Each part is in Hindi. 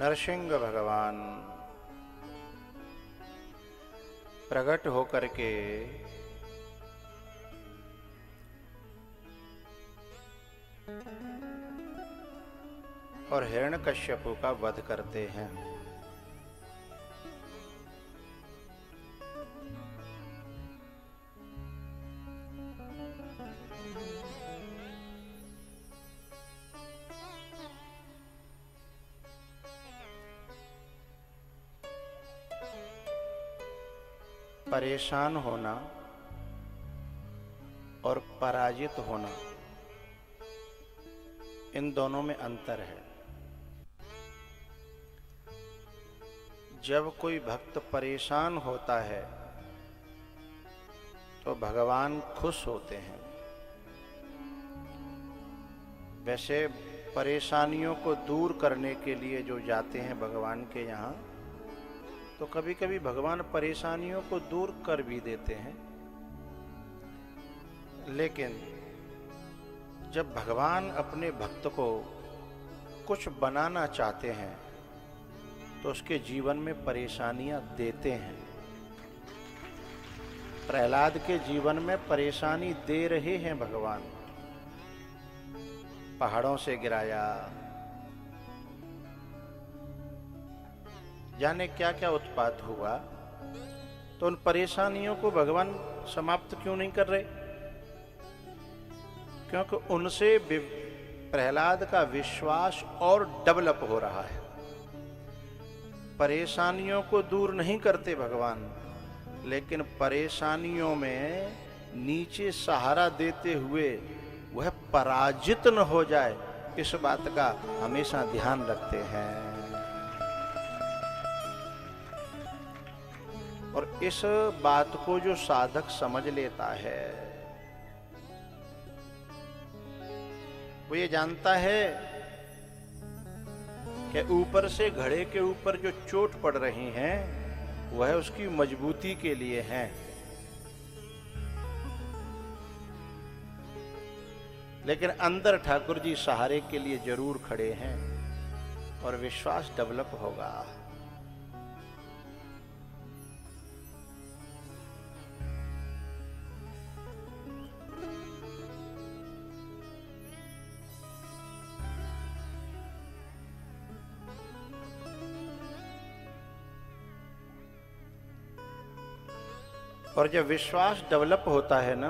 नरसिंह भगवान प्रकट होकर के और हिरण्यकश्यपु का वध करते हैं। परेशान होना और पराजित होना, इन दोनों में अंतर है। जब कोई भक्त परेशान होता है तो भगवान खुश होते हैं। वैसे परेशानियों को दूर करने के लिए जो जाते हैं भगवान के यहाँ, तो कभी कभी भगवान परेशानियों को दूर कर भी देते हैं। लेकिन जब भगवान अपने भक्त को कुछ बनाना चाहते हैं तो उसके जीवन में परेशानियां देते हैं। प्रहलाद के जीवन में परेशानी दे रहे हैं भगवान। पहाड़ों से गिराया, जाने क्या क्या उत्पात हुआ, तो उन परेशानियों को भगवान समाप्त क्यों नहीं कर रहे? क्योंकि उनसे प्रहलाद का विश्वास और डेवलप हो रहा है। परेशानियों को दूर नहीं करते भगवान, लेकिन परेशानियों में नीचे सहारा देते हुए वह पराजित न हो जाए, इस बात का हमेशा ध्यान रखते हैं। और इस बात को जो साधक समझ लेता है, वो ये जानता है कि ऊपर से घड़े के ऊपर जो चोट पड़ रही हैं, वह उसकी मजबूती के लिए हैं। लेकिन अंदर ठाकुर जी सहारे के लिए जरूर खड़े हैं और विश्वास डेवलप होगा। और जब विश्वास डेवलप होता है ना,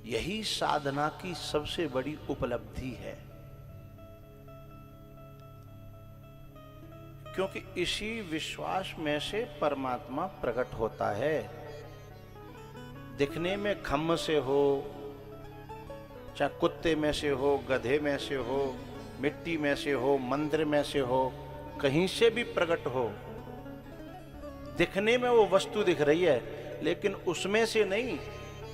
यही साधना की सबसे बड़ी उपलब्धि है। क्योंकि इसी विश्वास में से परमात्मा प्रकट होता है। दिखने में खम्भ से हो, चाहे कुत्ते में से हो, गधे में से हो, मिट्टी में से हो, मंदिर में से हो, कहीं से भी प्रकट हो, दिखने में वो वस्तु दिख रही है, लेकिन उसमें से नहीं,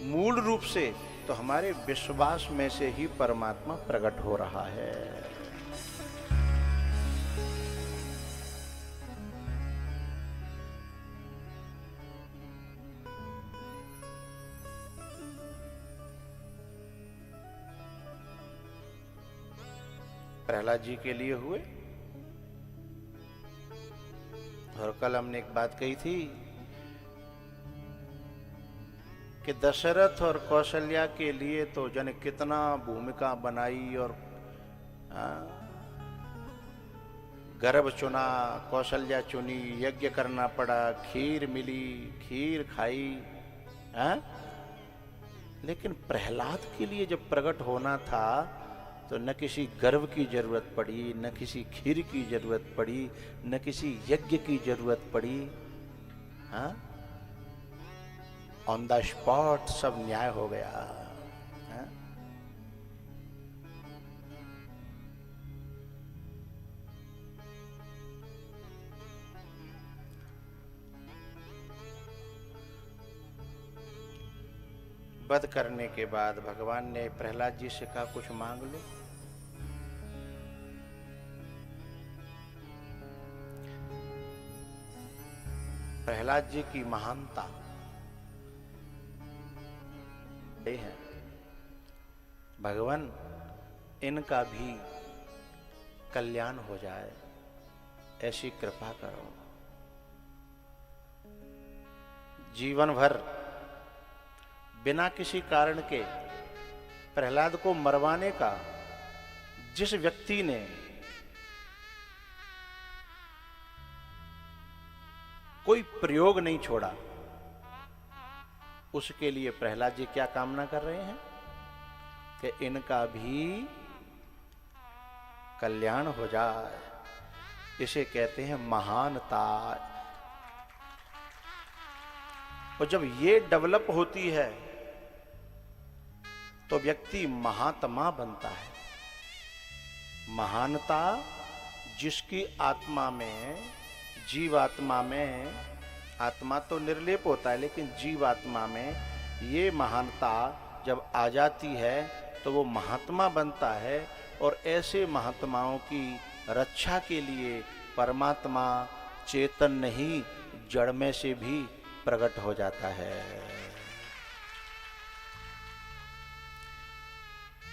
मूल रूप से तो हमारे विश्वास में से ही परमात्मा प्रकट हो रहा है। प्रहलाद जी के लिए हुए। और कल हमने एक बात कही थी कि दशरथ और कौशल्या के लिए तो जन कितना भूमिका बनाई और गर्भ चुना, कौशल्या चुनी, यज्ञ करना पड़ा, खीर मिली, खीर खाई, लेकिन प्रहलाद के लिए जब प्रकट होना था तो न किसी गर्व की जरूरत पड़ी, न किसी खीर की जरूरत पड़ी, न किसी यज्ञ की जरूरत पड़ी। ऑन द स्पॉट सब न्याय हो गया। वध करने के बाद भगवान ने प्रहलाद जी से कहा, कुछ मांग लो। प्रहलाद जी की महानता है भगवान इनका भी कल्याण हो जाए, ऐसी कृपा करो। जीवन भर बिना किसी कारण के प्रहलाद को मरवाने का जिस व्यक्ति ने कोई प्रयोग नहीं छोड़ा, उसके लिए प्रहलाद जी क्या कामना कर रहे हैं कि इनका भी कल्याण हो जाए। इसे कहते हैं महानता। और जब ये डेवलप होती है तो व्यक्ति महात्मा बनता है। महानता जिसकी आत्मा में, जीवात्मा में, आत्मा तो निर्लेप होता है लेकिन जीवात्मा में ये महानता जब आ जाती है तो वो महात्मा बनता है। और ऐसे महात्माओं की रक्षा के लिए परमात्मा चैतन्य ही जड़ में से भी प्रकट हो जाता है।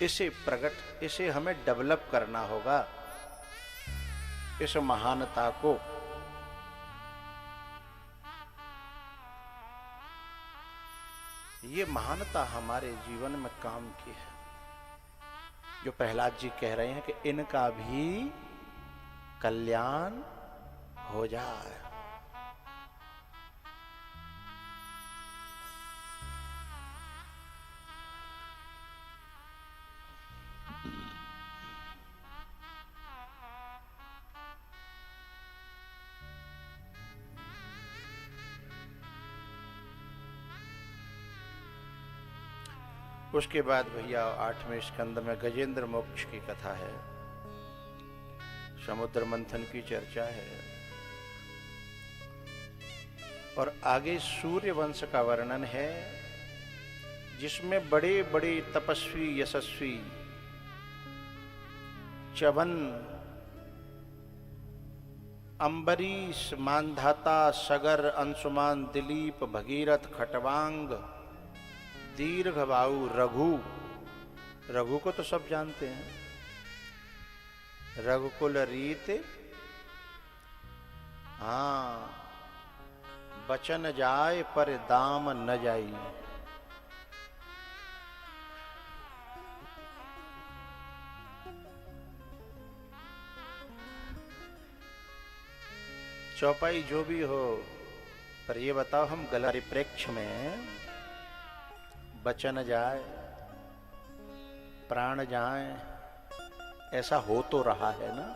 इसे हमें डेवलप करना होगा, इस महानता को। ये महानता हमारे जीवन में काम की है। जो प्रहलाद जी कह रहे हैं कि इनका भी कल्याण हो जाए। उसके बाद भैया 8वें स्कंद में गजेंद्र मोक्ष की कथा है, समुद्र मंथन की चर्चा है और आगे सूर्य वंश का वर्णन है, जिसमें बड़े बड़े तपस्वी यशस्वी च्यवन, अंबरीश, मानधाता, सगर, अंशुमान, दिलीप, भगीरथ, खटवांग, दीर्घबाहु, रघु को तो सब जानते हैं, रघुकुल रीत, हाँ, बचन जाए पर दाम न जाई। चौपाई जो भी हो, पर ये बताओ हम गलत परिप्रेक्ष्य में बचन जाए, प्राण जाए, ऐसा हो तो रहा है ना?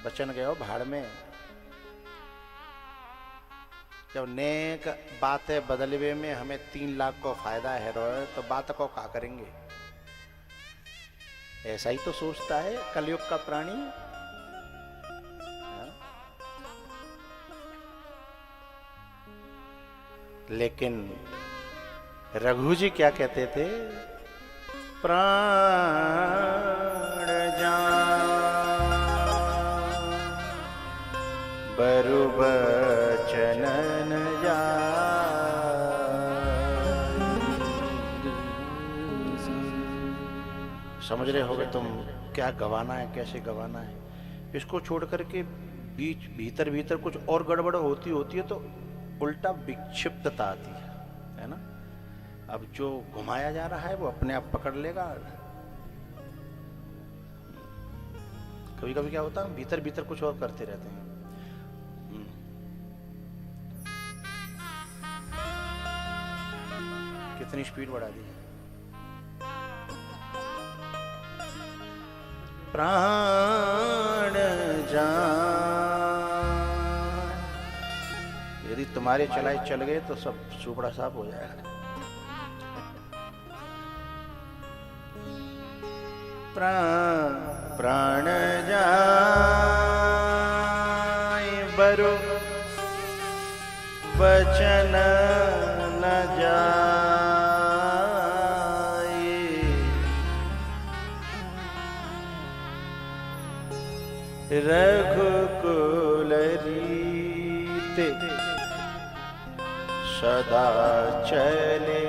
बचन गए हो भाड़ में। जब नेक बातें बदलवे में हमें 3 लाख को फायदा है रोए, तो बात को क्या करेंगे? ऐसा ही तो सोचता है कलयुग का प्राणी। लेकिन रघु जी क्या कहते थे? प्राण जान बरु बचन न जाए। समझ रहे होगे तुम क्या गवाना है, कैसे गवाना है। इसको छोड़ करके भीतर भीतर कुछ और गड़बड़ होती है तो उल्टा विक्षिप्तता आती है ना? अब जो घुमाया जा रहा है वो अपने आप पकड़ लेगा। कभी कभी क्या होता है, भीतर भीतर कुछ और करते रहते हैं। कितनी स्पीड बढ़ा दी है। प्राण जान, यदि तुम्हारे चलाए चल गए तो सब सुपड़ा साफ हो जाएगा। प्राण जाए बरु बचन न जाए, रघुकुल रीत सदा चले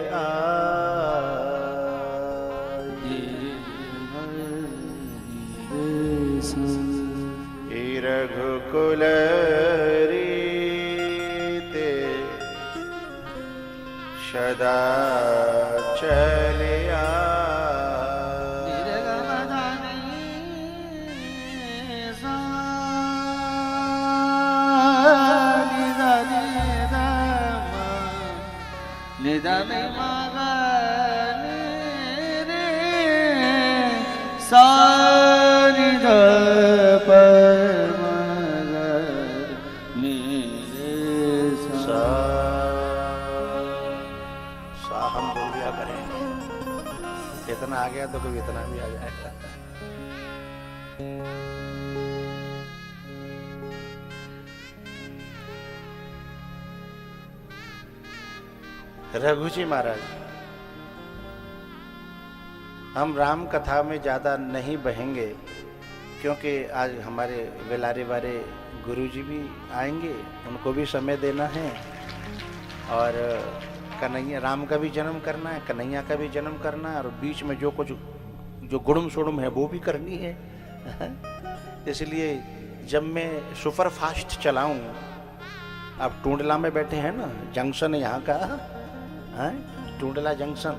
रीते सदा चलिया हम बोल दिया करेंगे, इतना आ गया तो कभी इतना भी आ जाएगा। रघु जी महाराज, हम राम कथा में ज्यादा नहीं बहेंगे क्योंकि आज हमारे वेलारे वाले गुरु जी भी आएंगे, उनको भी समय देना है और कन्हैया राम का भी जन्म करना है, कन्हैया का भी जन्म करना है और बीच में जो कुछ जो गुड़ुम सुड़ुम है वो भी करनी है। इसलिए जब मैं सुपर फास्ट चलाऊं, आप टूंडला में बैठे हैं ना, जंक्शन है यहाँ का है, टूंडला जंक्शन,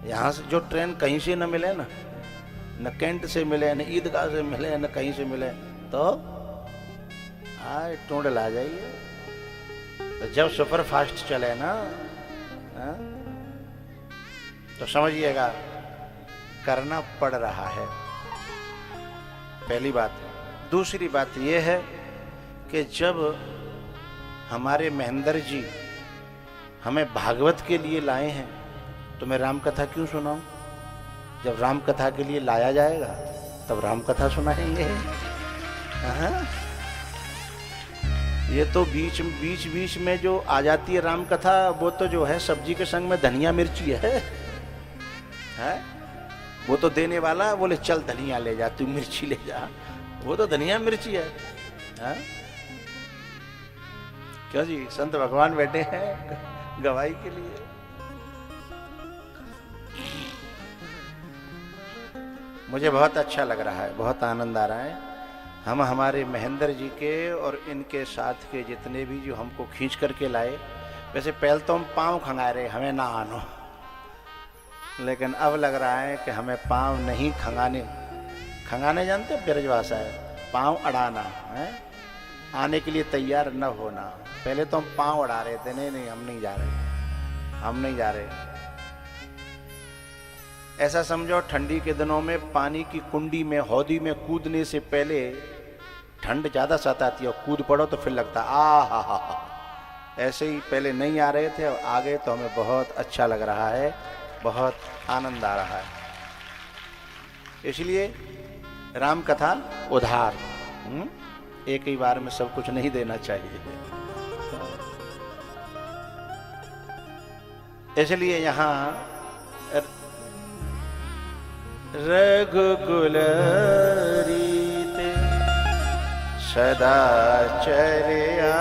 यहाँ से जो ट्रेन कहीं से न मिले ना, न कैंट से मिले, न ईदगाह से मिले, न कहीं से मिले, तो टूंडला आ जाइए। तो जब सुपर फास्ट चले ना तो समझिएगा करना पड़ रहा है, पहली बात। दूसरी बात यह है कि जब हमारे महेंद्र जी हमें भागवत के लिए लाए हैं तो मैं राम कथा क्यों सुनाऊं? जब राम कथा के लिए लाया जाएगा तब राम कथा सुनाएंगे। ये तो बीच में जो आ जाती है राम कथा, वो तो जो है सब्जी के संग में धनिया मिर्ची है? वो तो देने वाला बोले चल धनिया ले जा, तू मिर्ची ले जा, वो तो धनिया मिर्ची है। क्यों जी, संत भगवान बैठे हैं गवाही के लिए। मुझे बहुत अच्छा लग रहा है, बहुत आनंद आ रहा है। हम हमारे महेंद्र जी के और इनके साथ के जितने भी जो हमको खींच करके लाए, वैसे पहले तो हम पाँव खंगा रहे, हमें ना आनो, लेकिन अब लग रहा है कि हमें पाँव नहीं खंगाने जानते हो ब्रजभाषा है, पाँव अड़ाना है, आने के लिए तैयार न होना। पहले तो हम पाँव अड़ा रहे थे, नहीं हम नहीं जा रहे। ऐसा समझो ठंडी के दिनों में पानी की कुंडी में हौदी में कूदने से पहले ठंड ज्यादा सताती है, कूद पड़ो तो फिर लगता हा। ऐसे ही पहले नहीं आ रहे थे, अब आ गए तो हमें बहुत अच्छा लग रहा है, बहुत आनंद आ रहा है। इसलिए राम कथा उधार, एक ही बार में सब कुछ नहीं देना चाहिए। इसलिए यहाँ रघुकुल रीते सदा चलिया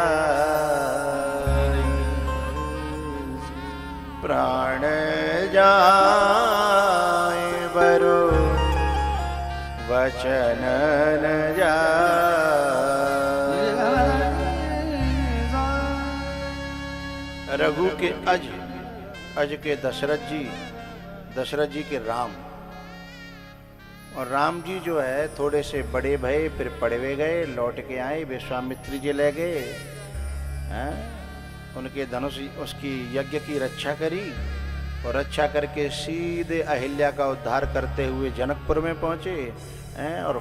प्राण जाए बरो वचन न जाए। रघु के अज के दशरथ जी के राम, और राम जी जो है थोड़े से बड़े भये, फिर पड़वे गए, लौट के आए, विश्वामित्री जी ले गए, उनके धनुष उसकी यज्ञ की रक्षा करी और रक्षा करके सीधे अहिल्या का उद्धार करते हुए जनकपुर में पहुंचे और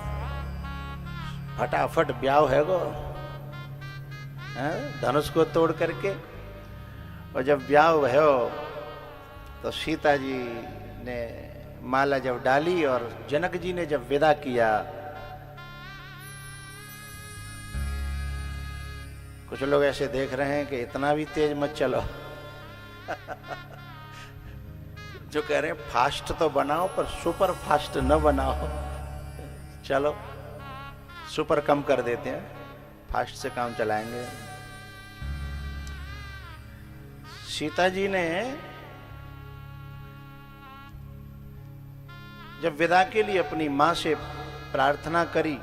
फटाफट ब्याह है गो धनुष को तोड़ करके। और जब ब्याह भयो तो सीता जी ने माला जब डाली और जनक जी ने जब विदा किया, कुछ लोग ऐसे देख रहे हैं कि इतना भी तेज मत चलो जो कह रहे हैं फास्ट तो बनाओ पर सुपर फास्ट न बनाओ। चलो सुपर कम कर देते हैं, फास्ट से काम चलाएंगे। सीता जी ने जब विदा के लिए अपनी मां से प्रार्थना करी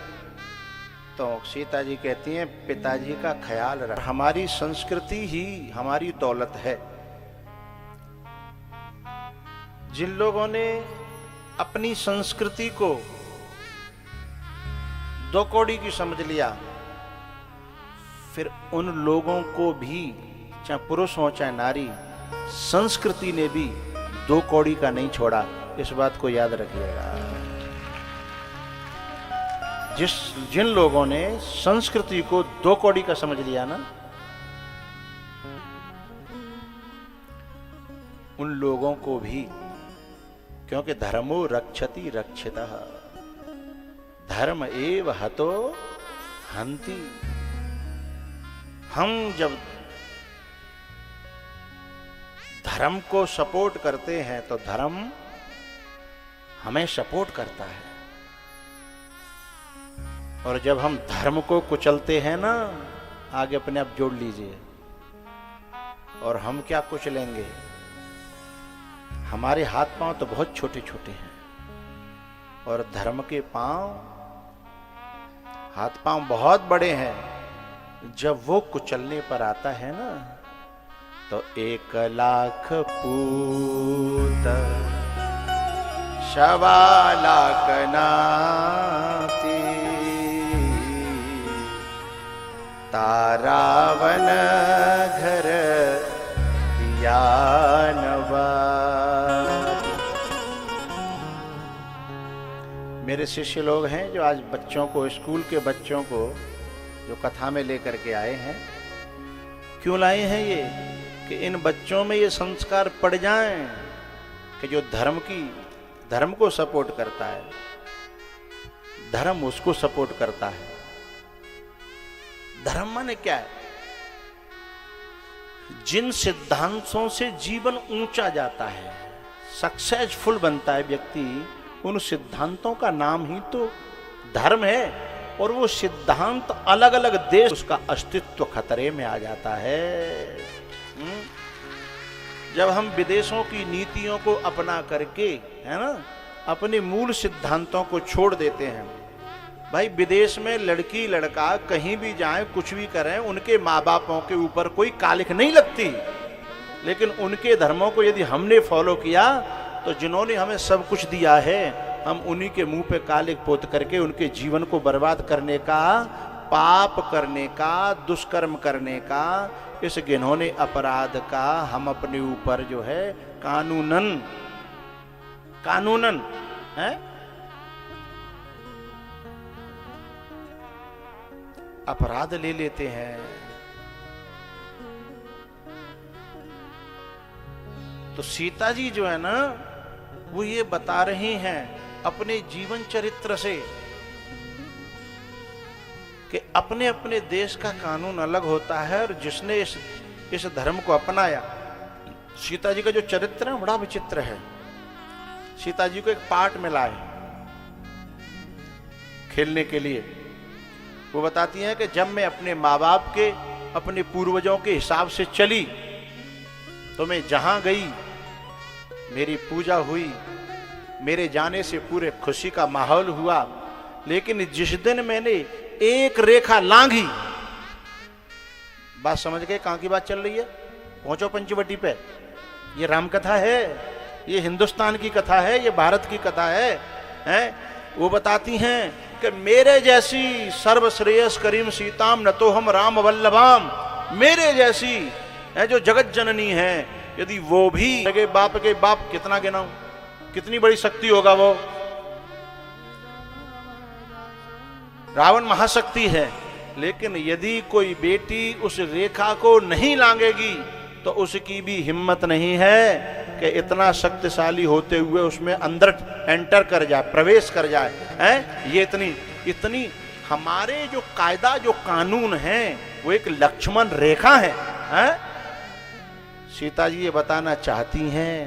तो सीता जी कहती हैं पिताजी का ख्याल रख। हमारी संस्कृति ही हमारी दौलत है। जिन लोगों ने अपनी संस्कृति को दो कौड़ी की समझ लिया, फिर उन लोगों को भी, चाहे पुरुष हो चाहे नारी, संस्कृति ने भी दो कौड़ी का नहीं छोड़ा। इस बात को याद रखिएगा। जिन लोगों ने संस्कृति को दो कौड़ी का समझ लिया ना, उन लोगों को भी, क्योंकि धर्मो रक्षति रक्षितः, धर्म एव हतो हन्ति। हम जब धर्म को सपोर्ट करते हैं तो धर्म हमें सपोर्ट करता है, और जब हम धर्म को कुचलते हैं ना, आगे अपने आप जोड़ लीजिए, और हम क्या कुचलेंगे? हमारे हाथ पांव तो बहुत छोटे छोटे हैं, और धर्म के हाथ पांव बहुत बड़े हैं। जब वो कुचलने पर आता है ना, तो 1 लाख पूत 1.25 लाख नाती, तारावन घर दिया नवा। मेरे शिष्य लोग हैं जो आज बच्चों को, स्कूल के बच्चों को जो कथा में लेकर के आए हैं। क्यों लाए हैं ये? कि इन बच्चों में ये संस्कार पड़ जाएं कि जो धर्म को सपोर्ट करता है, धर्म उसको सपोर्ट करता है। धर्म माने क्या है? जिन सिद्धांतों से जीवन ऊंचा जाता है, सक्सेसफुल बनता है व्यक्ति, उन सिद्धांतों का नाम ही तो धर्म है। और वो सिद्धांत अलग अलग देश, उसका अस्तित्व खतरे में आ जाता है। जब हम विदेशों की नीतियों को अपना करके, है ना, अपने मूल सिद्धांतों को छोड़ देते हैं। भाई विदेश में लड़की लड़का कहीं भी जाएं, कुछ भी करें, उनके माँ बापों के ऊपर कोई कालिख नहीं लगती। लेकिन उनके धर्मों को यदि हमने फॉलो किया तो जिन्होंने हमें सब कुछ दिया है, हम उन्हीं के मुंह पे कालिख पोत करके उनके जीवन को बर्बाद करने का, पाप करने का, दुष्कर्म करने का, इस घिनौने अपराध का हम अपने ऊपर जो है कानूनन है अपराध ले लेते हैं। तो सीता जी जो है ना, वो ये बता रही हैं अपने जीवन चरित्र से कि अपने अपने देश का कानून अलग होता है, और जिसने इस धर्म को अपनाया। सीता जी का जो चरित्र है बड़ा विचित्र है। सीता जी को एक पार्ट मिला है खेलने के लिए। वो बताती हैं कि जब मैं अपने माँ बाप के, अपने पूर्वजों के हिसाब से चली, तो मैं जहां गई मेरी पूजा हुई, मेरे जाने से पूरे खुशी का माहौल हुआ। लेकिन जिस दिन मैंने एक रेखा लांघी, बात समझ गए कहां की बात चल रही है? पहुंचो पंचवटी पे। ये राम कथा है, ये हिंदुस्तान की कथा है, ये भारत की कथा है? वो बताती हैं कि मेरे जैसी सर्वश्रेयस करीम सीताम न तो हम राम वल्लभाम, मेरे जैसी है जो जगत जननी है, यदि वो भी के बाप कितना गिनाऊं, कितनी बड़ी शक्ति होगा वो। रावण महाशक्ति है, लेकिन यदि कोई बेटी उस रेखा को नहीं लांघेगी तो उसकी भी हिम्मत नहीं है कि इतना शक्तिशाली होते हुए उसमें अंदर एंटर कर जाए, प्रवेश कर जाए। हैं? ये इतनी हमारे जो कायदा, जो कानून है, वो एक लक्ष्मण रेखा है। हैं? सीता जी ये बताना चाहती हैं।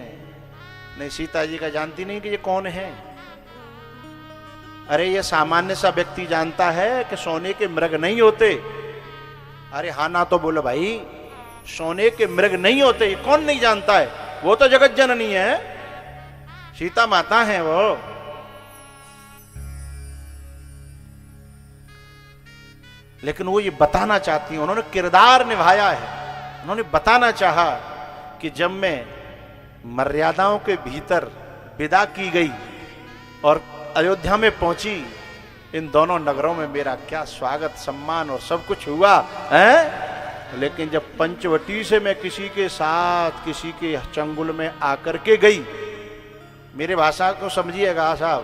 नहीं, सीता जी का जानती नहीं कि ये कौन है। अरे ये सामान्य सा व्यक्ति जानता है कि सोने के मृग नहीं होते। अरे हाँ ना तो बोलो भाई, सोने के मृग नहीं होते, ये कौन नहीं जानता है? वो तो जगत जननी है, सीता माता है वो। लेकिन वो ये बताना चाहती हैं, उन्होंने किरदार निभाया है, उन्होंने बताना चाहा कि जब मैं मर्यादाओं के भीतर विदा की गई और अयोध्या में पहुंची, इन दोनों नगरों में मेरा क्या स्वागत सम्मान और सब कुछ हुआ है। लेकिन जब पंचवटी से मैं किसी के साथ किसी के चंगुल में आकर के गई, मेरे भाषा को समझिएगा साहब,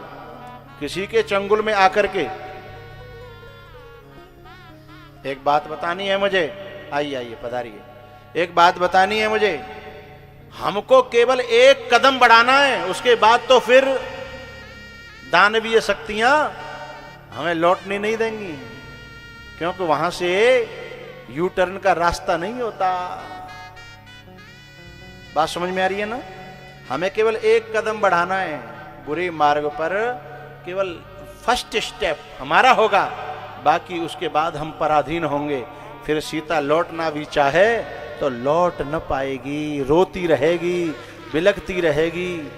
किसी के चंगुल में आकर के, एक बात बतानी है मुझे, आइए आइए पधारिए, एक बात बतानी है मुझे, हमको केवल एक कदम बढ़ाना है, उसके बाद तो फिर दानवीय शक्तियां हमें लौटने नहीं देंगी, क्योंकि वहां से यू टर्न का रास्ता नहीं होता। बात समझ में आ रही है ना? हमें केवल एक कदम बढ़ाना है बुरे मार्ग पर, केवल फर्स्ट स्टेप हमारा होगा, बाकी उसके बाद हम पराधीन होंगे। फिर सीता लौटना भी चाहे तो लौट न पाएगी, रोती रहेगी, बिलखती रहेगी।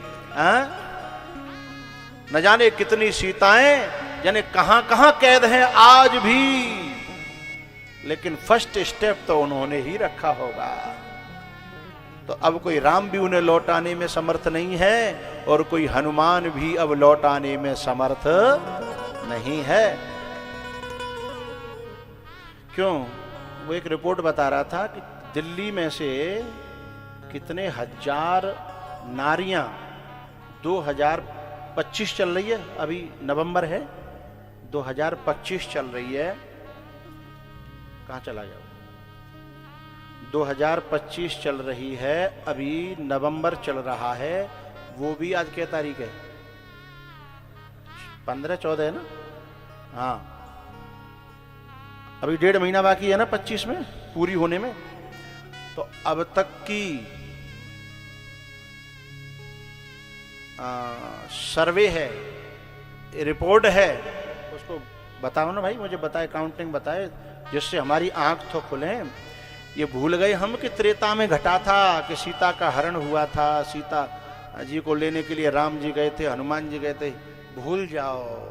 न जाने कितनी सीताएं यानी कहां कहां कैद हैं आज भी, लेकिन फर्स्ट स्टेप तो उन्होंने ही रखा होगा। तो अब कोई राम भी उन्हें लौटाने में समर्थ नहीं है और कोई हनुमान भी अब लौटाने में समर्थ नहीं है। क्यों? वो एक रिपोर्ट बता रहा था कि दिल्ली में से कितने हजार नारियां, 2025 चल रही है, अभी नवंबर है, 2025 चल रही है, कहां चला जाओ, 2025 चल रही है, अभी नवंबर चल रहा है, वो भी आज क्या तारीख है, 15-14 है ना? हाँ, अभी 1.5 महीना बाकी है ना 25 में पूरी होने में। तो अब तक की सर्वे है, रिपोर्ट है, उसको बताओ ना भाई, मुझे बताए, काउंटिंग बताए, जिससे हमारी आंख तो खुले। ये भूल गए हम कि त्रेता में घटा था कि सीता का हरण हुआ था, सीता जी को लेने के लिए राम जी गए थे, हनुमान जी गए थे, भूल जाओ।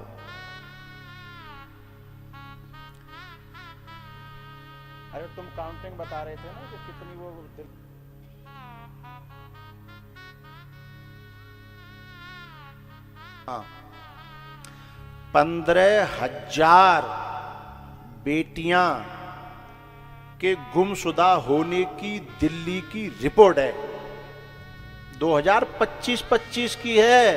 अरे तुम काउंटिंग बता रहे थे ना कि कितनी वो, हाँ, 15,000 बेटियां के गुमशुदा होने की दिल्ली की रिपोर्ट है, 2025 की है,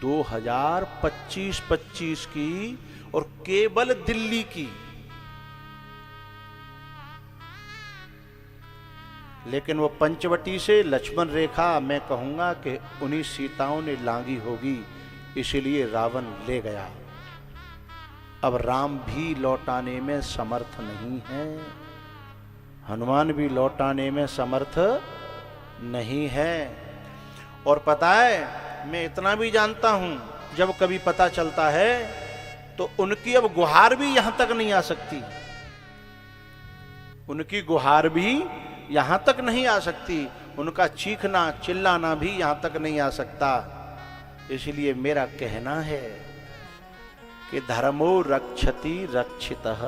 2025 की, और केवल दिल्ली की। लेकिन वो पंचवटी से लक्ष्मण रेखा मैं कहूंगा कि उन्हीं सीताओं ने लांगी होगी, इसलिए रावण ले गया। अब राम भी लौटाने में समर्थ नहीं है, हनुमान भी लौटाने में समर्थ नहीं है। और पता है, मैं इतना भी जानता हूं, जब कभी पता चलता है तो उनकी अब गुहार भी यहां तक नहीं आ सकती, उनकी गुहार भी यहां तक नहीं आ सकती, उनका चीखना चिल्लाना भी यहां तक नहीं आ सकता। इसलिए मेरा कहना है कि धर्मो रक्षति रक्षितः।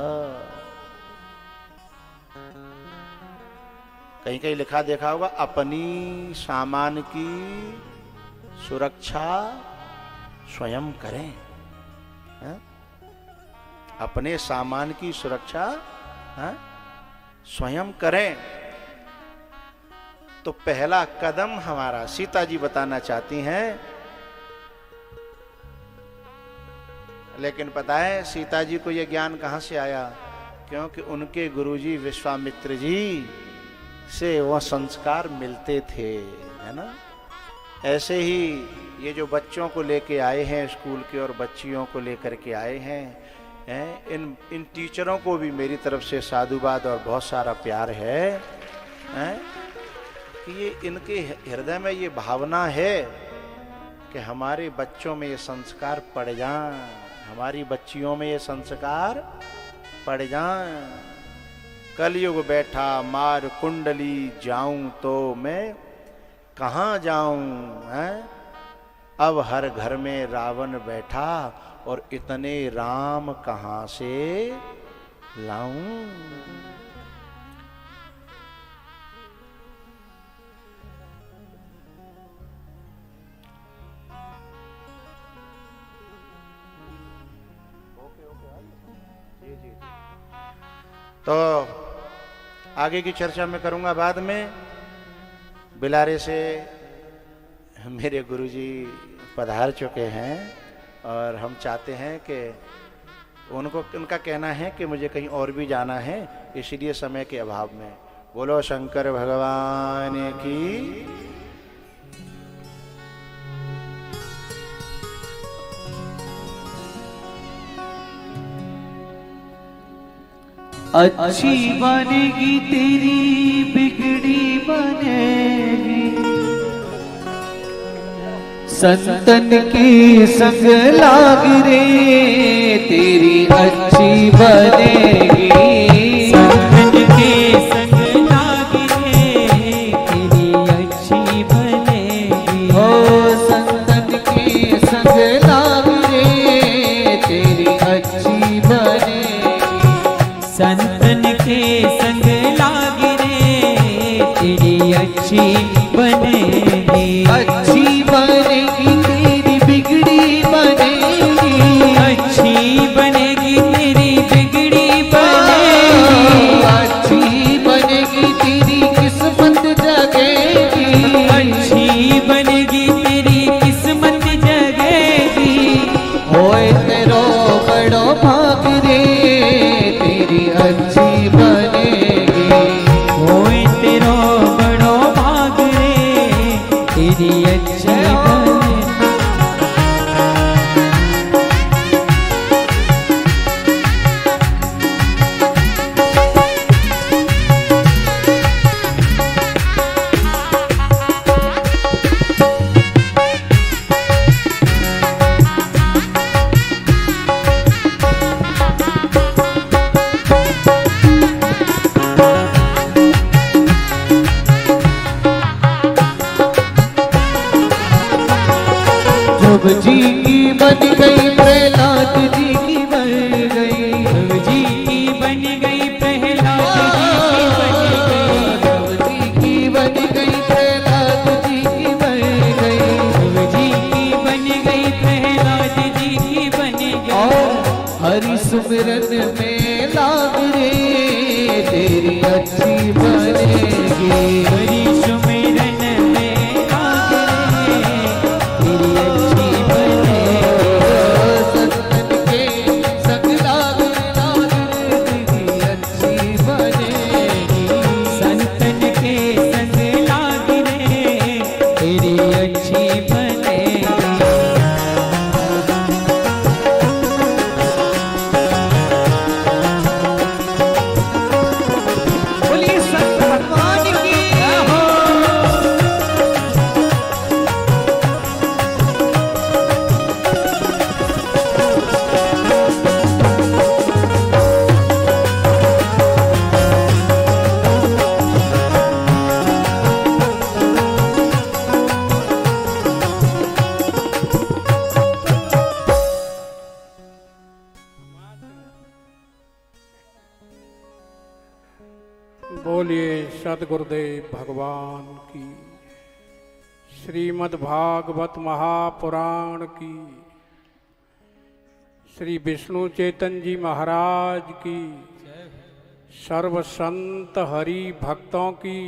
कहीं कहीं लिखा देखा होगा, अपनी सामान की सुरक्षा स्वयं करें, है? अपने सामान की सुरक्षा स्वयं करें। तो पहला कदम हमारा, सीता जी बताना चाहती हैं, लेकिन पता है सीता जी को यह ज्ञान कहां से आया? क्योंकि उनके गुरुजी विश्वामित्र जी से वह संस्कार मिलते थे, है ना? ऐसे ही ये जो बच्चों को लेके आए हैं स्कूल के और बच्चियों को लेकर के आए हैं, इन टीचरों को भी मेरी तरफ से साधुवाद और बहुत सारा प्यार है, कि ये इनके हृदय में ये भावना है कि हमारे बच्चों में ये संस्कार पड़ जाएं, हमारी बच्चियों में ये संस्कार पड़ जाएं। कलयुग बैठा मार कुंडली, जाऊं तो मैं कहां जाऊं, है? अब हर घर में रावण बैठा और इतने राम कहां से लाऊं। तो आगे की चर्चा मैं करूंगा बाद में। बिलारे से मेरे गुरुजी पधार चुके हैं और हम चाहते हैं कि उनका कहना है कि मुझे कहीं और भी जाना है, इसलिए समय के अभाव में। बोलो शंकर भगवान की। अच्छी बनेगी तेरी बिगड़ी बनेगी, संतन के संग लाग रे तेरी अच्छी बनेगी। संतन के संग लाग रे तेरी अच्छी बनेगी। ओ संतन के संग लाग रे तेरी अच्छी बनेगी। संतन के संग लाग रे तेरी अच्छी बनेगी। अच्छी बनेगी तेरी बिगड़ी बनेगी। अच्छी बनेगी तेरी बिगड़ी बनेगी। अच्छी बनेगी तेरी किस्मत जगेगी। अच्छी बनेगी तेरी किस्मत जगेगी। होए तेरो बड़ो भाग रे तेरी अच्छी बनेगी। होए तेरो बड़ो भाग रे तेरी अच्छी बनेगी। ध्रुव जी की बन गई प्रहलाद जी की बन गई। ध्रुव जी की बन गई प्रहलाद जी की बन गई। ध्रुव जी की बन गई प्रहलाद जी की बन गई। ध्रुव जी की बन गई प्रहलाद जी की बन गई। और हरि सुमिरन में लाग रे तेरी अच्छी बनेगी। हरि सुमिरन में लाग रे तेरी अच्छी बनेगी। संतन के संग लाग रे तेरी अच्छी बनेगी। संतन के संग लाग रे तेरी अच्छी बनेगी। बोलिए संत भगवान की। बोलिए सदगुरुदेव भगवान की। श्रीमद् भागवत महापुराण की। श्री विष्णु चेतन जी महाराज की। सर्व संत हरि भक्तों की।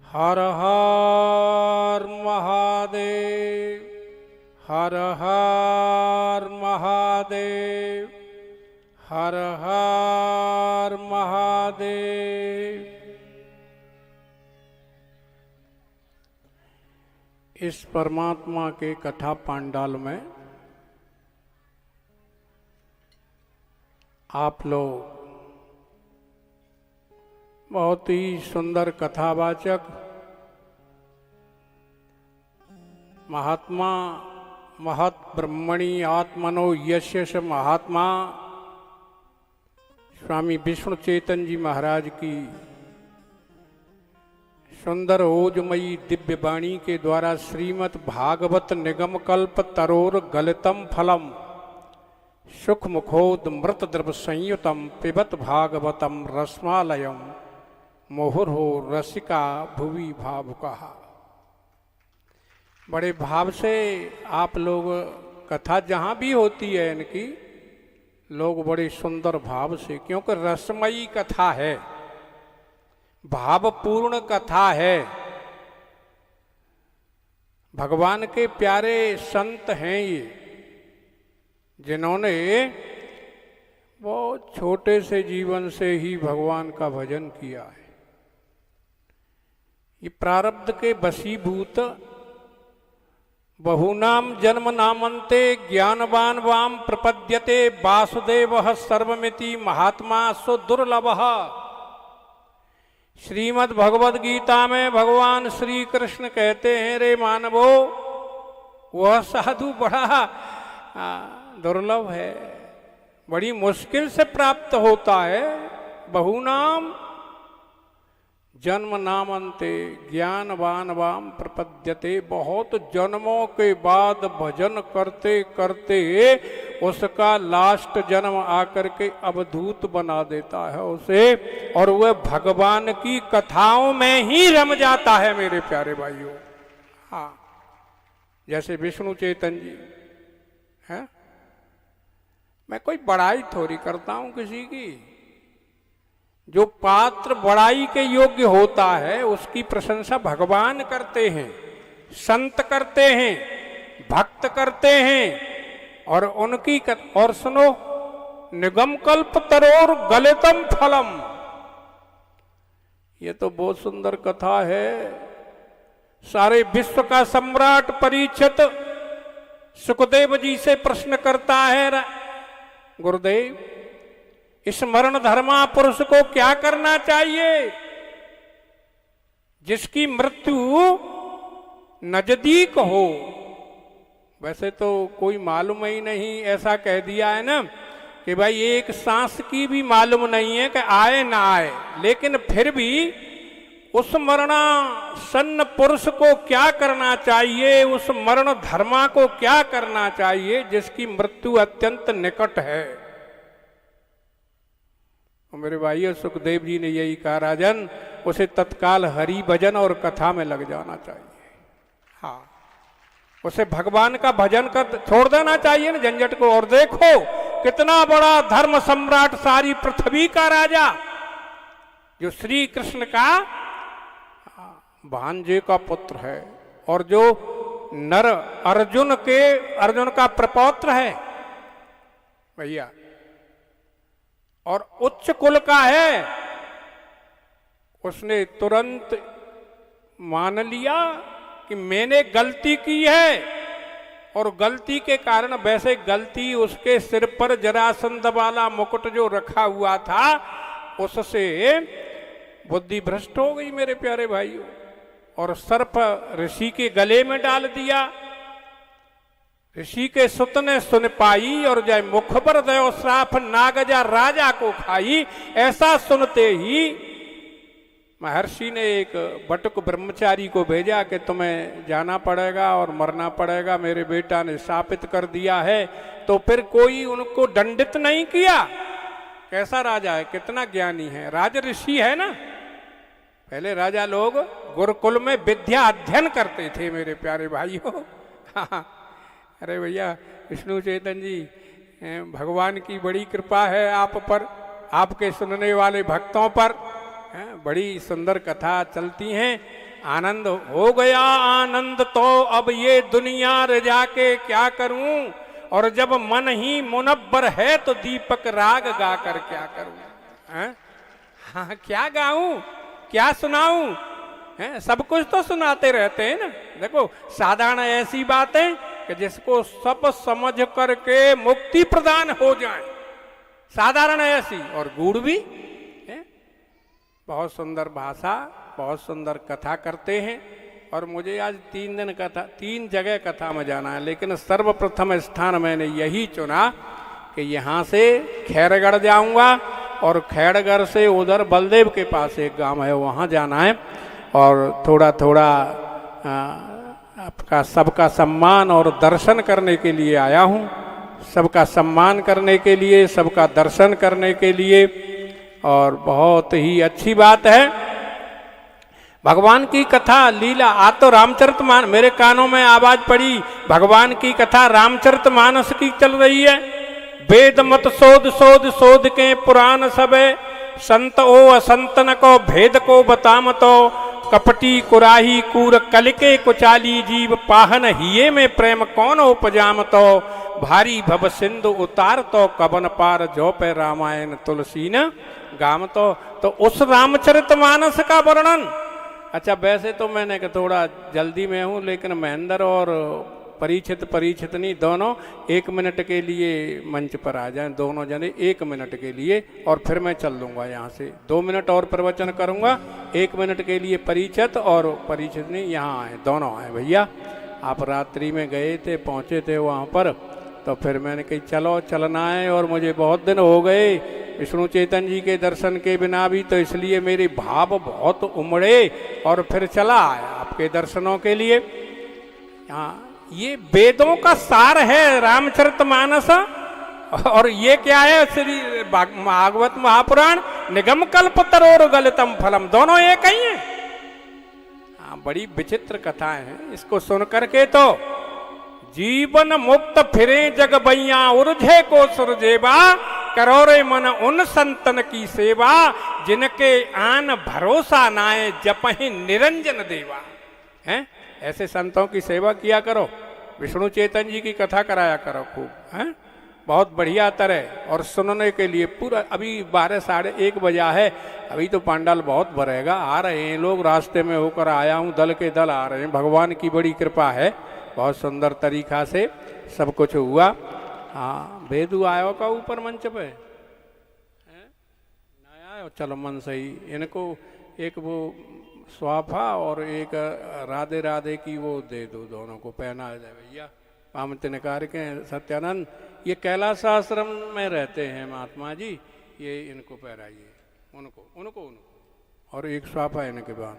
हर हर महादेव। हर हर महादेव। हर हर महादेव। इस परमात्मा के कथा पांडाल में आप लोग बहुत ही सुंदर कथावाचक महात्मा महत ब्रह्मणि आत्मनो यस्य महात्मा स्वामी विष्णु चेतन जी महाराज की सुंदर ओजमयी दिव्य वाणी के द्वारा श्रीमद् भागवत निगम कल्प तरोर गलितम फलम सुख मुखोद मृत द्रव संयुतम पिबत भागवतम रसमालयम मुहुर्हो रसिका भुवि भावुका। बड़े भाव से आप लोग कथा जहाँ भी होती है इनकी, लोग बड़े सुंदर भाव से, क्योंकि रसमयी कथा है, भावपूर्ण कथा है। भगवान के प्यारे संत हैं ये, जिन्होंने बहुत छोटे से जीवन से ही भगवान का भजन किया है। ये प्रारब्ध के वशीभूत बहुनाम जन्म नामन्ते ज्ञानवान वाम प्रपद्यते वासुदेव सर्वमिति महात्मा सुदुर्लभ। श्रीमद् भगवद गीता में भगवान श्री कृष्ण कहते हैं, रे मानवो, वह साधु बड़ा दुर्लभ है, बड़ी मुश्किल से प्राप्त होता है। बहुनाम जन्म नामन्ते ज्ञानवान वाम प्रपद्यते, बहुत जन्मों के बाद भजन करते करते उसका लास्ट जन्म आकर के अवधूत बना देता है उसे, और वह भगवान की कथाओं में ही रम जाता है मेरे प्यारे भाइयों। हाँ, जैसे विष्णु चेतन जी हैं, मैं कोई बड़ाई थोड़ी करता हूं किसी की। जो पात्र बड़ाई के योग्य होता है उसकी प्रशंसा भगवान करते हैं, संत करते हैं, भक्त करते हैं, और उनकी और सुनो, निगम कल्प तरोर गलितम फलम, ये तो बहुत सुंदर कथा है। सारे विश्व का सम्राट परीक्षित सुखदेव जी से प्रश्न करता है, गुरुदेव, इस मरण धर्मा पुरुष को क्या करना चाहिए जिसकी मृत्यु नजदीक हो? वैसे तो कोई मालूम ही नहीं, ऐसा कह दिया है ना कि भाई एक सांस की भी मालूम नहीं है कि आए ना आए, लेकिन फिर भी उस मरणासन्न पुरुष को क्या करना चाहिए, उस मरण धर्मा को क्या करना चाहिए जिसकी मृत्यु अत्यंत निकट है। मेरे भाइयों, सुखदेव जी ने यही कहा, राजन, उसे तत्काल हरि भजन और कथा में लग जाना चाहिए। हाँ, उसे भगवान का भजन कर छोड़ देना चाहिए ना झंझट को। और देखो कितना बड़ा धर्म सम्राट, सारी पृथ्वी का राजा, जो श्री कृष्ण का भांजे का पुत्र है, और जो नर अर्जुन का प्रपौत्र है भैया, और उच्च कुल का है, उसने तुरंत मान लिया कि मैंने गलती की है, और गलती के कारण, वैसे गलती उसके सिर पर जरासंध वाला मुकुट जो रखा हुआ था उससे बुद्धि भ्रष्ट हो गई मेरे प्यारे भाइयों, और सर्प ऋषि के गले में डाल दिया। ऋषि के सुत ने सुन पाई, और जय मुख पर दयो श्राप नागजा राजा को खाई। ऐसा सुनते ही महर्षि ने एक बटुक ब्रह्मचारी को भेजा कि तुम्हें जाना पड़ेगा और मरना पड़ेगा, मेरे बेटा ने शापित कर दिया है। तो फिर कोई उनको दंडित नहीं किया। कैसा राजा है, कितना ज्ञानी है, राज ऋषि है ना। पहले राजा लोग गुरुकुल में विद्या अध्ययन करते थे मेरे प्यारे भाइयों। अरे भैया, विष्णु चेतन जी, भगवान की बड़ी कृपा है आप पर, आपके सुनने वाले भक्तों पर। बड़ी सुंदर कथा चलती हैं। आनंद हो गया आनंद तो अब ये दुनिया रजा के क्या करूं, और जब मन ही मुनब्बर है तो दीपक राग गा कर क्या करूं। हाँ, क्या गाऊं, क्या सुनाऊं, सब कुछ तो सुनाते रहते हैं ना। देखो, साधारण ऐसी बातें कि जिसको सब समझ करके मुक्ति प्रदान हो जाए, साधारण ऐसी, और गूढ़ भी है। बहुत सुंदर भाषा, बहुत सुंदर कथा करते हैं। और मुझे आज 3 दिन कथा, 3 जगह कथा में जाना है, लेकिन सर्वप्रथम स्थान मैंने यही चुना कि यहाँ से खैरगढ़ जाऊंगा, और खैरगढ़ से उधर बलदेव के पास एक गांव है, वहाँ जाना है। और थोड़ा थोड़ा आपका सबका सम्मान और दर्शन करने के लिए आया हूँ। सबका सम्मान करने के लिए, सबका दर्शन करने के लिए, और बहुत ही अच्छी बात है। भगवान की कथा लीला, आज तो रामचरितमानस मेरे कानों में आवाज पड़ी, भगवान की कथा रामचरितमानस की चल रही है। वेद मत शोध शोध शोध के पुराण सबे, संत ओ असंतन को भेद को बताम तो, कपटी कुराही कूर कलिके कुचाली जीव, पाहन हिये में प्रेम कौन उपजाम तो, भारी भव सिंधु उतार तो कबन पार, जो पे रामायण तुलसी न गाम तो उस रामचरितमानस का वर्णन। अच्छा, वैसे तो मैंने कि थोड़ा जल्दी में हूँ, लेकिन महेंद्र और परीक्षित नहीं, दोनों 1 मिनट के लिए मंच पर आ जाएं, दोनों जने 1 मिनट के लिए, और फिर मैं चल लूँगा यहाँ से। 2 मिनट और प्रवचन करूँगा, 1 मिनट के लिए परीक्षित और परीक्षित नहीं यहाँ आए, दोनों आए। भैया आप रात्रि में गए थे, पहुँचे थे वहाँ पर, तो फिर मैंने कही चलो चलना है, और मुझे बहुत दिन हो गए विष्णु चेतन जी के दर्शन के बिना भी, तो इसलिए मेरे भाव बहुत उमड़े और फिर चला आया आपके दर्शनों के लिए। हाँ, ये वेदों का सार है रामचरितमानस, और ये क्या है, श्री भागवत महापुराण, निगम कल्प तरोर गलितम फलम, दोनों एक ही हैं। हाँ, बड़ी विचित्र कथाएं हैं, इसको सुन करके तो जीवन मुक्त फिरे जग बैया, उर्झे को सुरजेवा, करो रे मन उन संतन की सेवा, जिनके आन भरोसा नाए, जपहि निरंजन देवा। हैं, ऐसे संतों की सेवा किया करो, विष्णु चेतन जी की कथा कराया करो खूब, हैं, बहुत बढ़िया तरह। और सुनने के लिए पूरा, अभी 12 साढ़े 1 बजा है, अभी तो पंडाल बहुत भरेगा, आ रहे हैं लोग, रास्ते में होकर आया हूँ, दल के दल आ रहे हैं, भगवान की बड़ी कृपा है, बहुत सुंदर तरीका से सब कुछ हुआ। हाँ, भेदू आयो का ऊपर मंच पे नया आयो, चलो मन सही, इनको एक वो स्वाफा और एक राधे राधे की वो दे दो, दोनों को पहना दे भैया। पामतिनकार के सत्यानंद, ये कैलाश आश्रम में रहते हैं महात्मा जी, ये इनको पहनाइए, उनको उनको उनको और एक स्वाफा इनके बाद।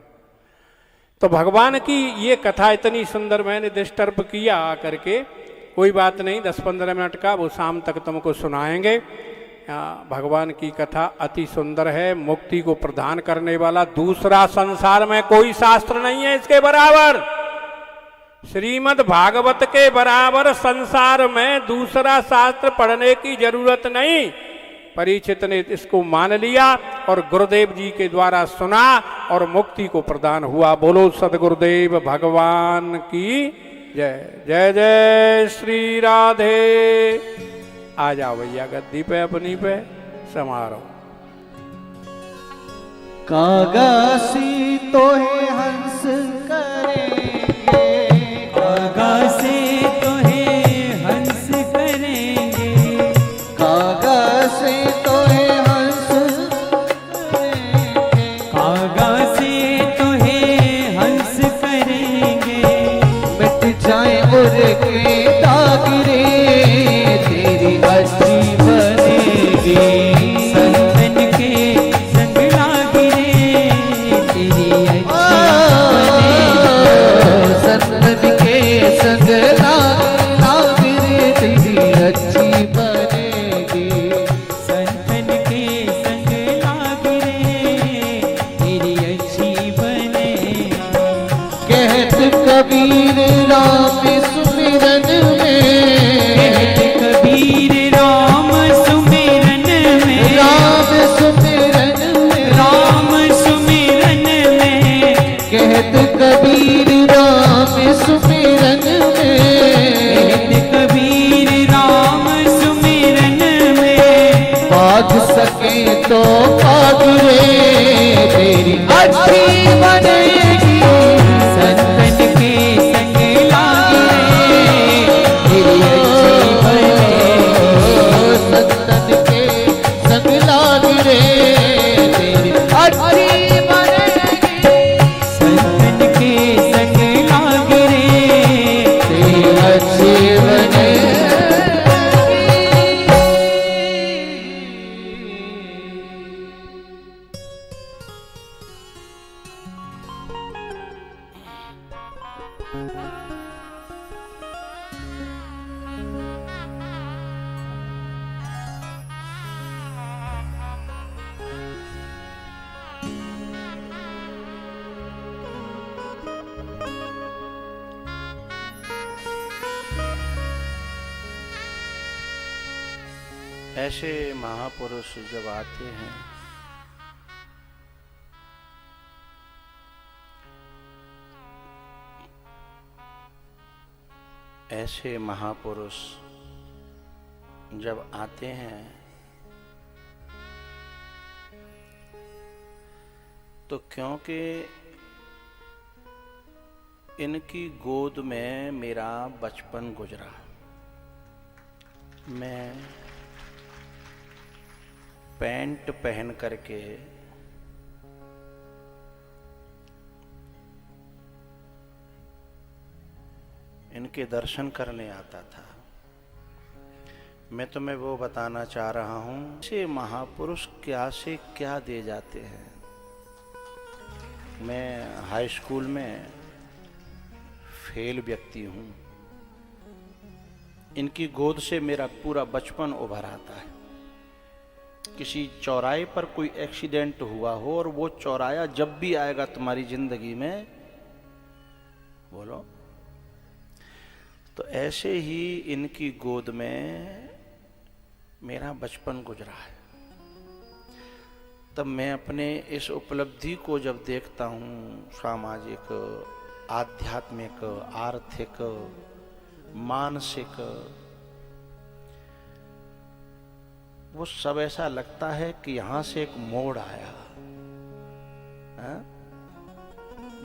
तो भगवान की ये कथा इतनी सुंदर, मैंने डिस्टर्ब किया आकर के, कोई बात नहीं, 10-15 मिनट का वो शाम तक तुमको सुनाएंगे। भगवान की कथा अति सुंदर है, मुक्ति को प्रदान करने वाला दूसरा संसार में कोई शास्त्र नहीं है इसके बराबर। श्रीमद् भागवत के बराबर संसार में दूसरा शास्त्र पढ़ने की जरूरत नहीं। परीक्षित ने इसको मान लिया और गुरुदेव जी के द्वारा सुना और मुक्ति को प्रदान हुआ। बोलो सदगुरुदेव भगवान की जय। जय जय श्री राधे। आ जाओ भैया गद्दी पे अपनी पे समारोह। कागासी तो है हंस करेंगे, कागासी तो है हंस करेंगे, कागासी तो है हंस करेंगे, कागासी तो है हंस करेंगे। मिट जाए उर के दाग रे, तेरी अच्छी बनेगी। कबीर राम सुमिरन में, कबीर राम सुमिरन में, राम सुमिरन में, राम सुमिरन में, कहत कबीर राम सुमिरन में, कहत कबीर राम सुमिरन में। भाग सके तो भाग रे, तेरी अच्छी बनेगी। संतन के संग लागे, तेरी अच्छी बनेगी। संतन के संग लागे, तेरी अच्छी बनेगी। संतन के संग लागे, तेरी अच्छी बनेगी। ऐसे महापुरुष जब आते हैं ऐसे महापुरुष जब आते हैं तो क्योंकि इनकी गोद में मेरा बचपन गुजरा, मैं पैंट पहन करके इनके दर्शन करने आता था। मैं तुम्हें वो बताना चाह रहा हूं, ऐसे महापुरुष क्या से क्या दे जाते हैं। मैं हाई स्कूल में फेल व्यक्ति हूं, इनकी गोद से मेरा पूरा बचपन उभर आता है। किसी चौराहे पर कोई एक्सीडेंट हुआ हो और वो चौराहा जब भी आएगा तुम्हारी जिंदगी में, बोलो, तो ऐसे ही इनकी गोद में मेरा बचपन गुजरा है। तब मैं अपने इस उपलब्धि को जब देखता हूँ, सामाजिक, आध्यात्मिक, आर्थिक, मानसिक, वो सब ऐसा लगता है कि यहां से एक मोड़ आया,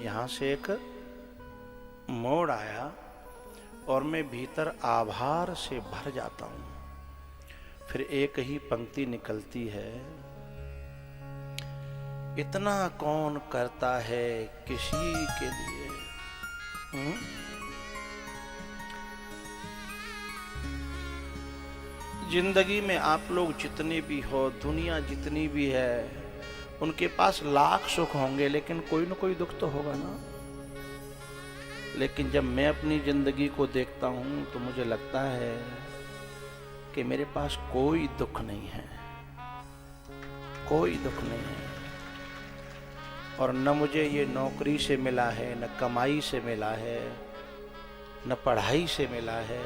यहां से एक मोड़ आया और मैं भीतर आभार से भर जाता हूं। फिर एक ही पंक्ति निकलती है, इतना कौन करता है किसी के लिए। जिंदगी में आप लोग जितने भी हो, दुनिया जितनी भी है, उनके पास लाख सुख होंगे लेकिन कोई ना कोई दुख तो होगा ना। लेकिन जब मैं अपनी जिंदगी को देखता हूं तो मुझे लगता है कि मेरे पास कोई दुख नहीं है, कोई दुख नहीं है। और न मुझे ये नौकरी से मिला है, न कमाई से मिला है, न पढ़ाई से मिला है।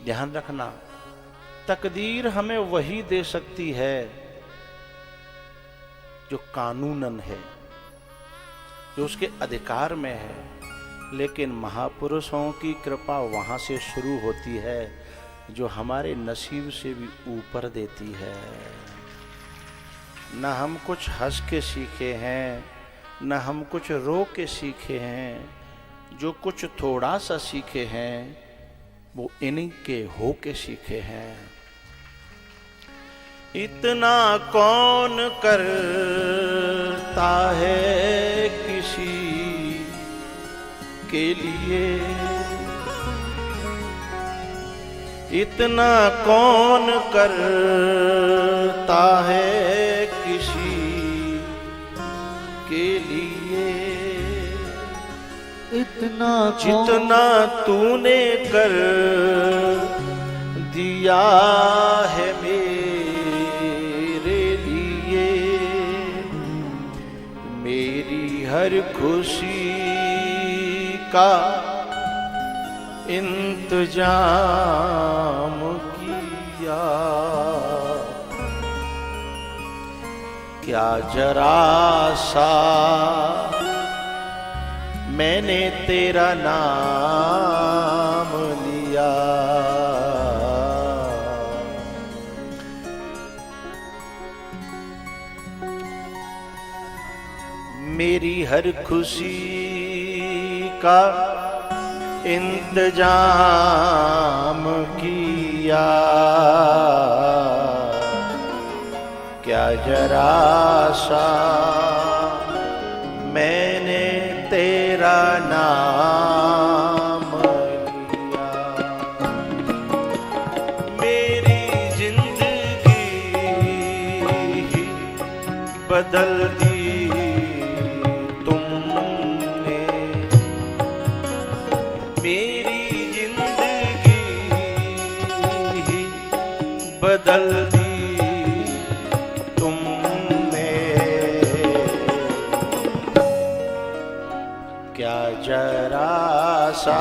ध्यान रखना, तकदीर हमें वही दे सकती है जो कानूनन है, जो उसके अधिकार में है। लेकिन महापुरुषों की कृपा वहां से शुरू होती है जो हमारे नसीब से भी ऊपर देती है। न हम कुछ हंस के सीखे हैं, न हम कुछ रो के सीखे हैं। जो कुछ थोड़ा सा सीखे हैं वो इन्हीं के हो के सीखे हैं। इतना कौन करता है किसी के लिए, इतना कौन करता है किसी के लिए। इतना जितना तूने कर दिया है मेरे लिए, मेरी हर खुशी का इंतजाम किया। क्या जरा सा मैंने तेरा नाम लिया। मेरी हर खुशी का इंतजाम किया। क्या जरा सा मैंने तेरा नाम लिया। मेरी जिंदगी ही बदल दी तुमने। मेरी जिंदगी ही बदल दी जरा सा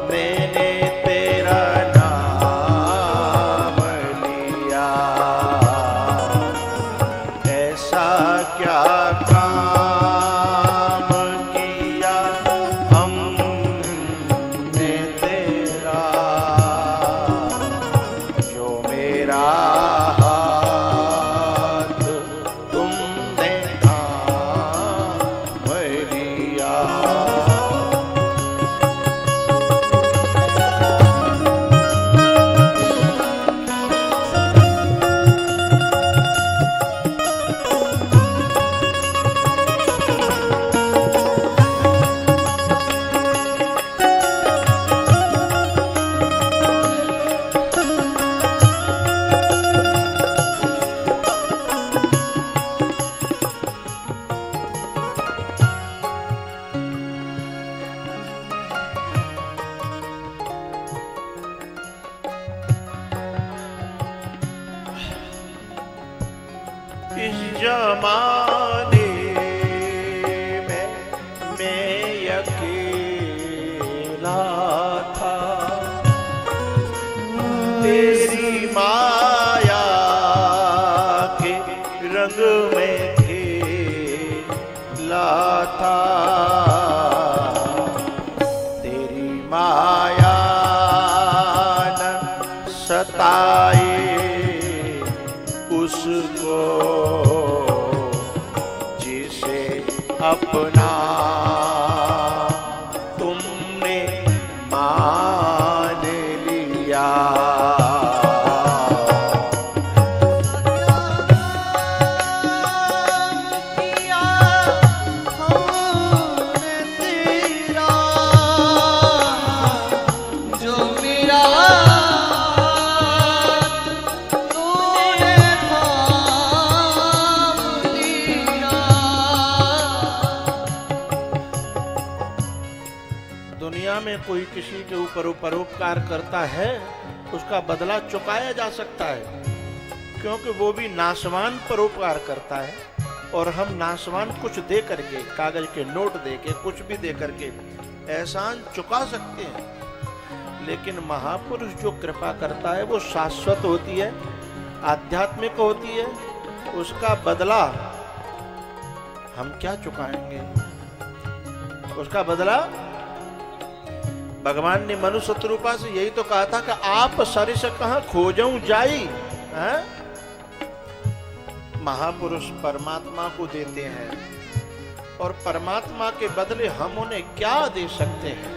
मैंने तेरा नाम क्या काम किया हमने तेरा, जो मेरा हाथ तुमने थाम लिया। इस जमाने में मैं अकेला था, तेरी माया के रंग में खेला था, तेरी माया न सताए उसको जिसे अपना तुमने मान लिया। जो मेरा दुनिया में कोई किसी के ऊपर परोपकार करता है, उसका बदला चुकाया जा सकता है, क्योंकि वो भी नासवान परोपकार करता है और हम नासवान कुछ दे करके, कागज के नोट दे के, कुछ भी दे करके एहसान चुका सकते हैं। लेकिन महापुरुष जो कृपा करता है वो शाश्वत होती है, आध्यात्मिक होती है, उसका बदला हम क्या चुकाएंगे? उसका बदला भगवान ने मनु शत्रुपा से यही तो कहा था कि आप सरिस कहाँ खोजऊं जाई। हैं? महापुरुष परमात्मा को देते हैं और परमात्मा के बदले हम उन्हें क्या दे सकते हैं?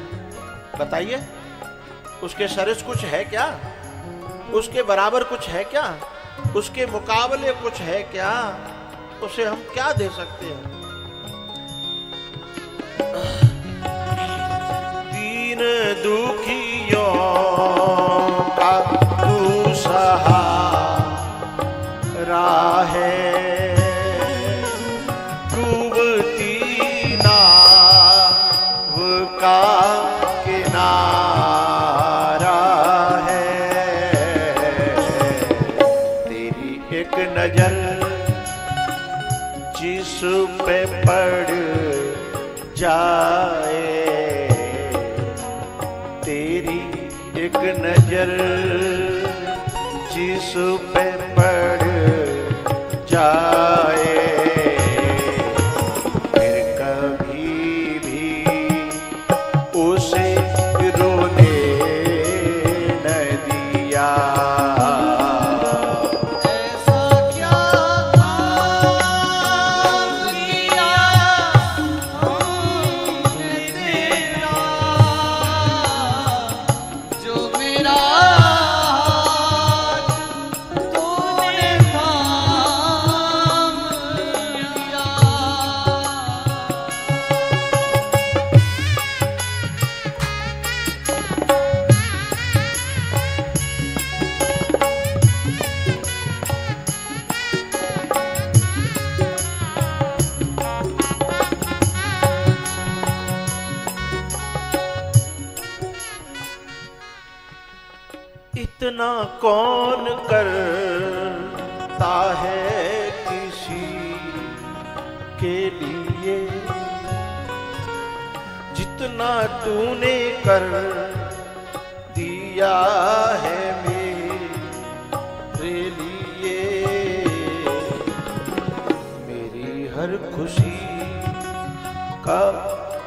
बताइए, उसके सरिस कुछ है क्या? उसके बराबर कुछ है क्या? उसके मुकाबले कुछ है क्या? उसे हम क्या दे सकते हैं? दीन दुखियों का तू सहारा है, डूबती नाव का किनारा है, तेरी एक नजर जिस पे पड़ जाए, तेरी एक नजर जिस पे पड़ जाए, फिर कभी भी उसे रोने न दिया। ऐसा क्या काम किया हमने तेरा, जो मेरा हाथ तूने थाम लिया। इतना कौन करता है किसी के लिए, जितना तूने कर दिया है मेरे लिए। मेरी हर खुशी का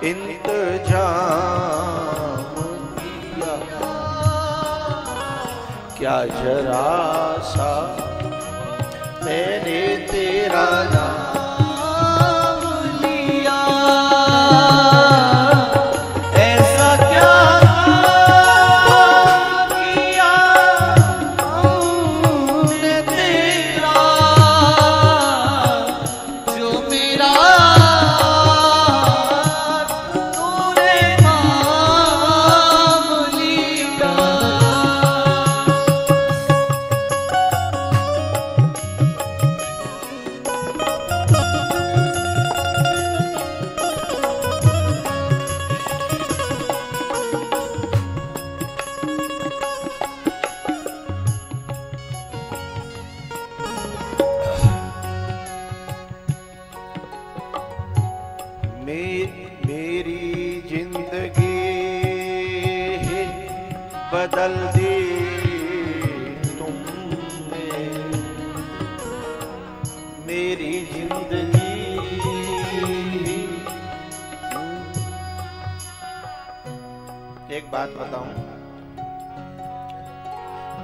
इंतजाम किया, क्या जरा सा मैंने तेरा नाम लिया, ऐसा क्या किया हमने तेरा, जो मेरा तूने नाम लिया। मेरी जिंदगी बदल दी तुमने, मेरी जिंदगी। एक बात बताऊं,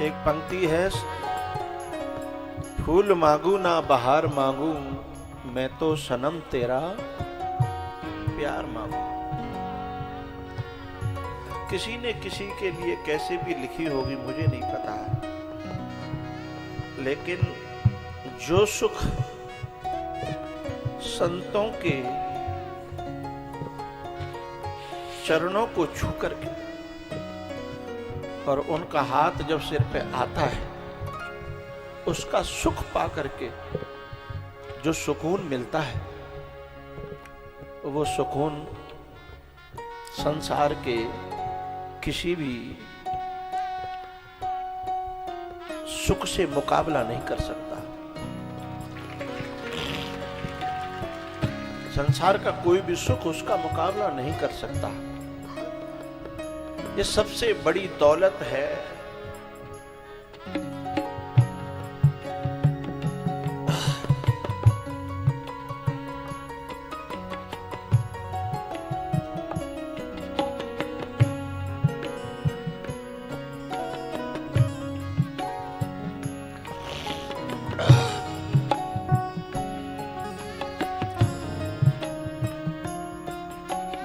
एक पंक्ति है, फूल मांगू ना बहार मांगू, मैं तो सनम तेरा प्यार मांगू। किसी ने किसी के लिए कैसे भी लिखी होगी मुझे नहीं पता है, लेकिन जो सुख संतों के चरणों को छू करके और उनका हाथ जब सिर पे आता है, उसका सुख पा करके जो सुकून मिलता है, वो सुकून संसार के किसी भी सुख से मुकाबला नहीं कर सकता। संसार का कोई भी सुख उसका मुकाबला नहीं कर सकता। ये सबसे बड़ी दौलत है।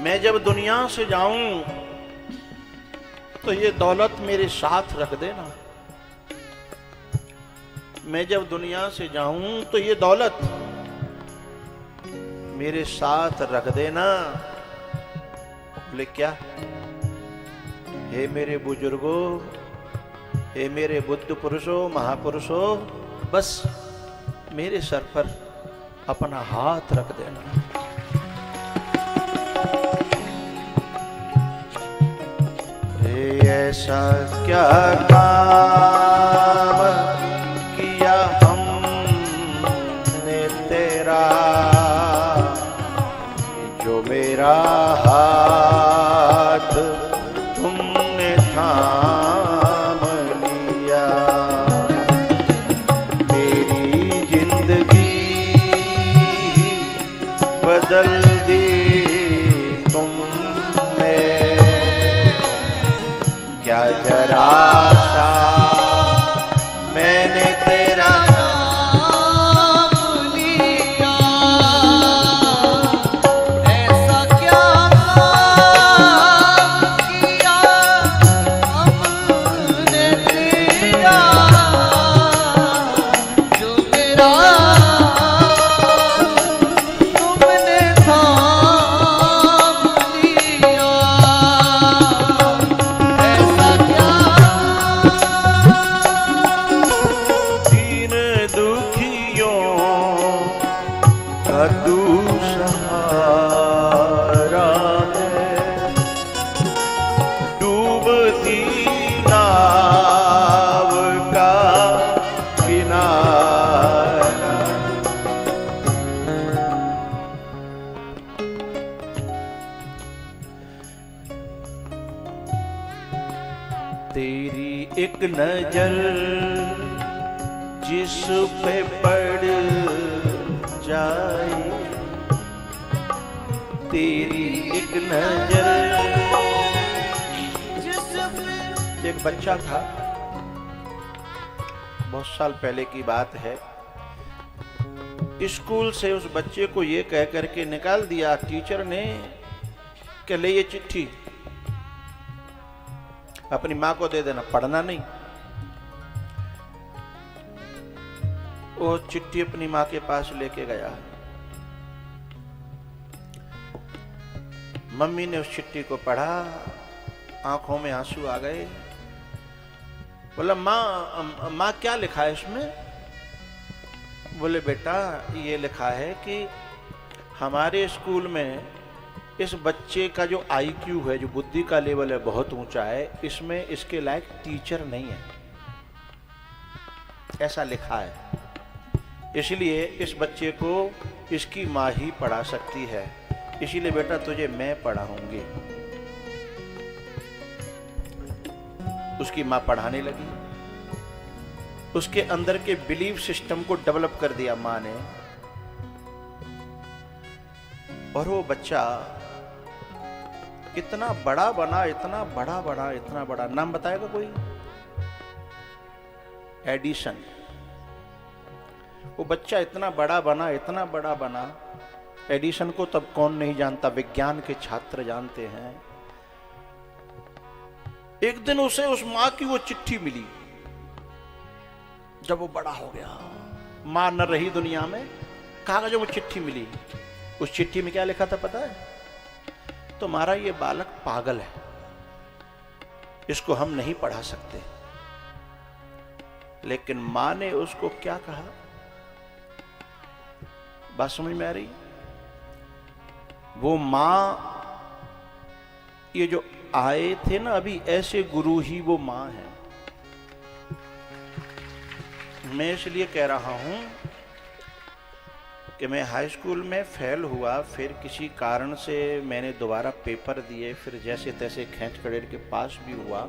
मैं जब दुनिया से जाऊं तो ये दौलत मेरे साथ रख देना। मैं जब दुनिया से जाऊं तो ये दौलत मेरे साथ रख देना। बोले क्या? हे मेरे बुजुर्गों, हे मेरे बुद्ध पुरुषों, महापुरुषों, बस मेरे सर पर अपना हाथ रख देना। ऐसा क्या काम किया हमने तेरा, जो मेरा हाथ तुमने थाम लिया। मेरी जिंदगी बदल दी तुमने, क्या जरा सा मैंने तेरा नाम लिया, ऐसा क्या काम किया हमने तेरा, जो मेरा तुमने थाम लिया। दीन दुखियों का तू सहारा है, डूबती नाव का किनारा। तेरी एक नजर जिस पे पड़ जाए तेरी एक नजर। एक बच्चा था, बहुत साल पहले की बात है, स्कूल से उस बच्चे को ये कह करके निकाल दिया टीचर ने कि ले ये चिट्ठी अपनी माँ को दे देना, पढ़ना नहीं। वो चिट्ठी अपनी माँ के पास लेके गया। मम्मी ने उस चिट्ठी को पढ़ा, आंखों में आंसू आ गए। बोला माँ क्या लिखा है इसमें? बोले बेटा ये लिखा है कि हमारे स्कूल में इस बच्चे का जो IQ है, जो बुद्धि का लेवल है, बहुत ऊंचा है, इसमें इसके लायक टीचर नहीं है, ऐसा लिखा है। इसलिए इस बच्चे को इसकी माँ ही पढ़ा सकती है, इसीलिए बेटा तुझे मैं पढ़ाऊंगी। उसकी माँ पढ़ाने लगी, उसके अंदर के बिलीफ सिस्टम को डेवलप कर दिया माँ ने, और वो बच्चा इतना बड़ा बना, इतना बड़ा बना, इतना बड़ा। नाम बताएगा कोई? एडिसन। वो बच्चा इतना बड़ा बना, इतना बड़ा बना। एडिसन को तब कौन नहीं जानता, विज्ञान के छात्र जानते हैं। एक दिन उसे उस माँ की वो चिट्ठी मिली। जब वो बड़ा हो गया, माँ न रही दुनिया में, कागजों में चिट्ठी मिली। उस चिट्ठी में क्या लिखा था पता है? तुम्हारा ये बालक पागल है, इसको हम नहीं पढ़ा सकते। लेकिन माँ ने उसको क्या कहा? बात समझ में आ रही? वो माँ, ये जो आए थे ना अभी, ऐसे गुरु ही वो माँ है। मैं इसलिए कह रहा हूं कि मैं हाई स्कूल में फेल हुआ, फिर किसी कारण से मैंने दोबारा पेपर दिए, फिर जैसे तैसे खींच खड़ेर के पास भी हुआ।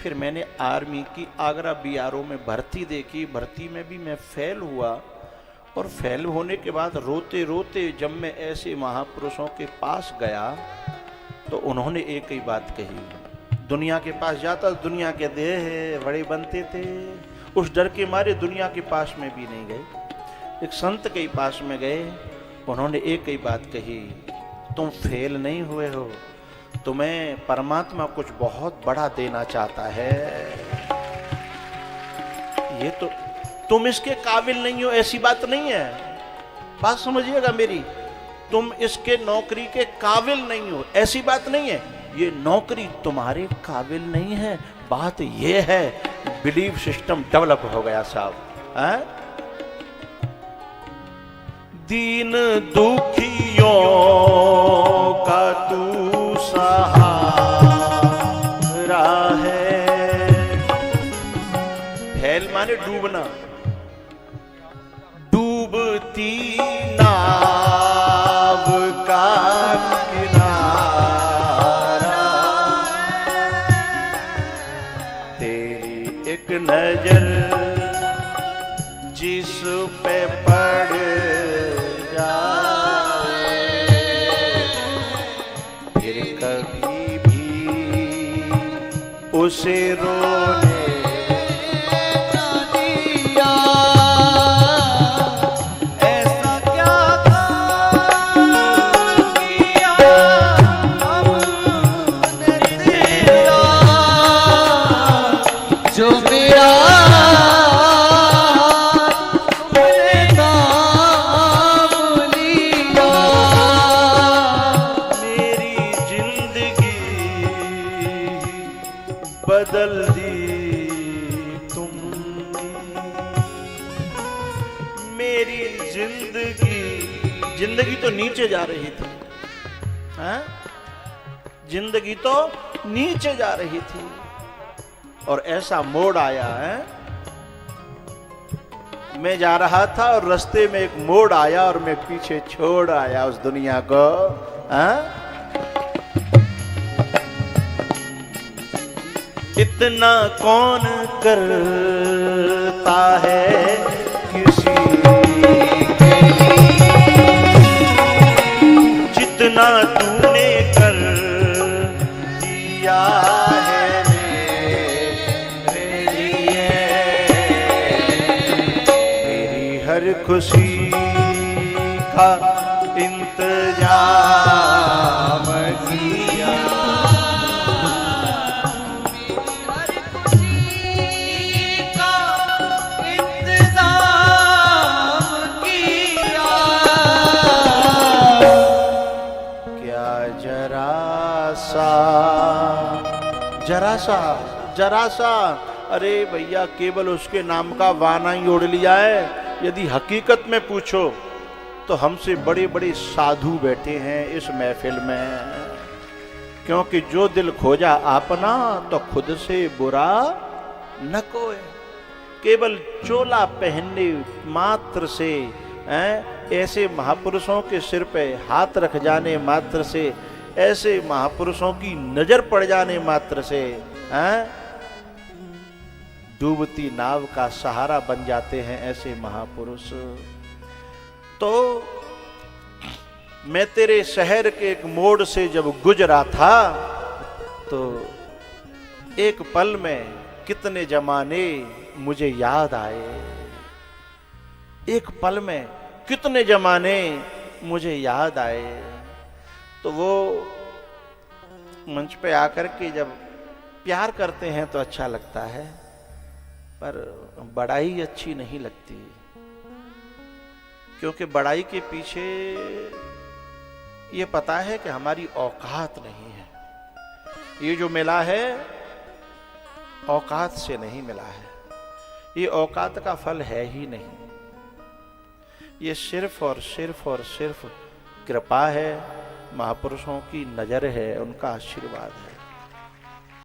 फिर मैंने आर्मी की आगरा BRO में भर्ती देखी, भर्ती में भी मैं फेल हुआ। और फेल होने के बाद रोते रोते जब मैं ऐसे महापुरुषों के पास गया तो उन्होंने एक ही बात कही। दुनिया के पास जाता, दुनिया के देह बड़े बनते थे, उस डर के मारे दुनिया के पास में भी नहीं गए। एक संत के पास में गए, उन्होंने एक ही बात कही, तुम फेल नहीं हुए हो, तुम्हें परमात्मा कुछ बहुत बड़ा देना चाहता है। ये तो तुम इसके काबिल नहीं हो, ऐसी बात नहीं है। बात समझिएगा मेरी, तुम इसके नौकरी के काबिल नहीं हो, ऐसी बात नहीं है। ये नौकरी तुम्हारे काबिल नहीं है। बात ये है, बिलीफ सिस्टम डेवलप हो गया साहब। दीन दुखियों का तू सहारा है। फैल माने डूबना, डूबती नाव का नजर जिस पे पड़ जाए, फिर कभी भी उसे रोने ना दिया। ऐसा क्या किया हमने तेरा, जो बदल दी तुमने मेरी जिंदगी तो नीचे जा रही थी, हाँ? जिंदगी तो नीचे जा रही थी और ऐसा मोड़ आया है। मैं जा रहा था और रास्ते में एक मोड़ आया और मैं पीछे छोड़ आया उस दुनिया को, हाँ? इतना कौन करता है किसी के लिए। जितना तूने कर दिया है मेरे लिए, मेरी हर खुशी का इंतजाम किया। जरा सा अरे भैया केवल उसके नाम का वाना ही ओढ़ लिया है। यदि हकीकत में पूछो तो हमसे बड़े बड़े साधु बैठे हैं इस महफिल में, क्योंकि जो दिल खोजा अपना तो खुद से बुरा न कोई। केवल चोला पहनने मात्र से ऐसे महापुरुषों के सिर पे हाथ रख जाने मात्र से, ऐसे महापुरुषों की नजर पड़ जाने मात्र से डूबती नाव का सहारा बन जाते हैं ऐसे महापुरुष। तो मैं तेरे शहर के एक मोड़ से जब गुजरा था तो एक पल में कितने जमाने मुझे याद आए, एक पल में कितने जमाने मुझे याद आए। तो वो मंच पे आकर के जब प्यार करते हैं तो अच्छा लगता है, पर बड़ाई अच्छी नहीं लगती, क्योंकि बड़ाई के पीछे ये पता है कि हमारी औकात नहीं है। ये जो मिला है औकात से नहीं मिला है, ये औकात का फल है ही नहीं। ये सिर्फ और सिर्फ कृपा है, महापुरुषों की नजर है, उनका आशीर्वाद है।